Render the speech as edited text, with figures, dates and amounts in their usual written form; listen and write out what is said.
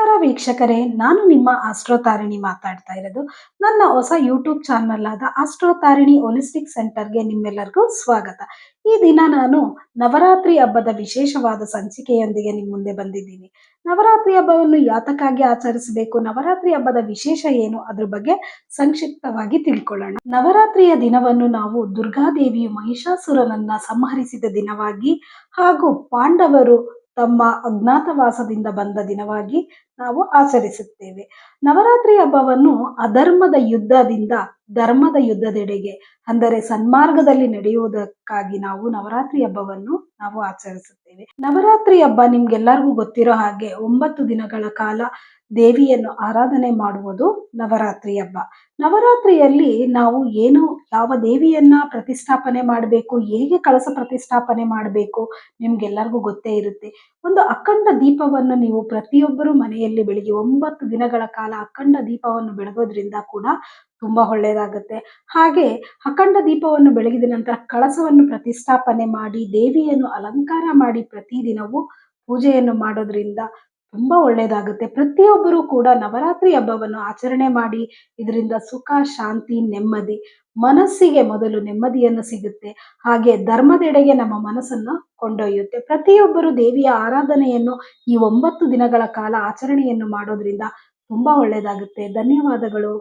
ನಮಸ್ಕಾರ ವೀಕ್ಷಕರೇ, ನಾನು ನಿಮ್ಮ ಆಸ್ಟ್ರೋ ತಾರಿಣಿ ಮಾತಾಡ್ತಾ ಇರೋದು. ನನ್ನ ಹೊಸ ಯೂಟ್ಯೂಬ್ ಚಾನಲ್ ಆದ ಆಸ್ಟ್ರೋ ತಾರಿಣಿ ಹೋಲಿಸ್ಟಿಕ್ ಸೆಂಟರ್ಗೆ ನಿಮ್ಮೆಲ್ಲರಿಗೂ ಸ್ವಾಗತ. ಈ ದಿನ ನಾನು ನವರಾತ್ರಿ ಹಬ್ಬದ ವಿಶೇಷವಾದ ಸಂಚಿಕೆಯೊಂದಿಗೆ ನಿಮ್ಮ ಮುಂದೆ ಬಂದಿದ್ದೀನಿ. ನವರಾತ್ರಿ ಹಬ್ಬವನ್ನು ಯಾತಕ್ಕಾಗಿ ಆಚರಿಸಬೇಕು, ನವರಾತ್ರಿ ಹಬ್ಬದ ವಿಶೇಷ ಏನು, ಅದ್ರ ಬಗ್ಗೆ ಸಂಕ್ಷಿಪ್ತವಾಗಿ ತಿಳ್ಕೊಳ್ಳೋಣ. ನವರಾತ್ರಿಯ ದಿನವನ್ನು ನಾವು ದುರ್ಗಾದೇವಿಯು ಮಹಿಷಾಸುರನನ್ನ ಸಂಹರಿಸಿದ ದಿನವಾಗಿ ಹಾಗೂ ಪಾಂಡವರು ತಮ್ಮ ಅಜ್ಞಾತವಾಸದಿಂದ ಬಂದ ದಿನವಾಗಿ ನಾವು ಆಚರಿಸುತ್ತೇವೆ. ನವರಾತ್ರಿ ಹಬ್ಬವನ್ನು ಅಧರ್ಮದ ಯುದ್ಧದಿಂದ ಧರ್ಮದ ಯುದ್ಧದೆಡೆಗೆ, ಅಂದರೆ ಸನ್ಮಾರ್ಗದಲ್ಲಿ ನಡೆಯುವುದಕ್ಕಾಗಿ ನಾವು ನವರಾತ್ರಿ ಹಬ್ಬವನ್ನು ನಾವು ಆಚರಿಸುತ್ತೇವೆ. ನವರಾತ್ರಿ ಹಬ್ಬ ನಿಮ್ಗೆಲ್ಲರಿಗೂ ಗೊತ್ತಿರೋ ಹಾಗೆ 9 ದಿನಗಳ ಕಾಲ ದೇವಿಯನ್ನು ಆರಾಧನೆ ಮಾಡುವುದು ನವರಾತ್ರಿ ಹಬ್ಬ. ನವರಾತ್ರಿಯಲ್ಲಿ ನಾವು ಯಾವ ದೇವಿಯನ್ನ ಪ್ರತಿಷ್ಠಾಪನೆ ಮಾಡಬೇಕು, ಹೇಗೆ ಕಳಸ ಪ್ರತಿಷ್ಠಾಪನೆ ಮಾಡಬೇಕು ನಿಮ್ಗೆಲ್ಲರಿಗೂ ಗೊತ್ತೇ ಇರುತ್ತೆ. ಒಂದು ಅಖಂಡ ದೀಪವನ್ನು ನೀವು ಪ್ರತಿಯೊಬ್ಬರು ಮನೆಯಲ್ಲಿ ಬೆಳಿಗ್ಗೆ 9 ದಿನಗಳ ಕಾಲ ಅಖಂಡ ದೀಪವನ್ನು ಬೆಳಗೋದ್ರಿಂದ ಕೂಡ ತುಂಬಾ ಒಳ್ಳೆಯದಾಗುತ್ತೆ. ಹಾಗೆ ಅಖಂಡ ದೀಪವನ್ನು ಬೆಳಗಿದ ನಂತರ ಕಳಸವನ್ನು ಪ್ರತಿಷ್ಠಾಪನೆ ಮಾಡಿ ದೇವಿಯನ್ನು ಅಲಂಕಾರ ಮಾಡಿ ಪ್ರತಿದಿನವೂ ಪೂಜೆಯನ್ನು ಮಾಡೋದ್ರಿಂದ ತುಂಬಾ ಒಳ್ಳೆಯದಾಗುತ್ತೆ. ಪ್ರತಿಯೊಬ್ಬರು ಕೂಡ ನವರಾತ್ರಿ ಹಬ್ಬವನ್ನು ಆಚರಣೆ ಮಾಡಿ ಇದರಿಂದ ಸುಖ, ಶಾಂತಿ, ನೆಮ್ಮದಿ, ಮನಸ್ಸಿಗೆ ಮೊದಲು ನೆಮ್ಮದಿಯನ್ನು ಸಿಗುತ್ತೆ. ಹಾಗೆ ಧರ್ಮದೆಡೆಗೆ ನಮ್ಮ ಮನಸ್ಸನ್ನು ಕೊಂಡೊಯ್ಯುತ್ತೆ. ಪ್ರತಿಯೊಬ್ಬರು ದೇವಿಯ ಆರಾಧನೆಯನ್ನು ಈ 9 ದಿನಗಳ ಕಾಲ ಆಚರಣೆಯನ್ನು ಮಾಡೋದ್ರಿಂದ ತುಂಬಾ ಒಳ್ಳೆಯದಾಗುತ್ತೆ. ಧನ್ಯವಾದಗಳು.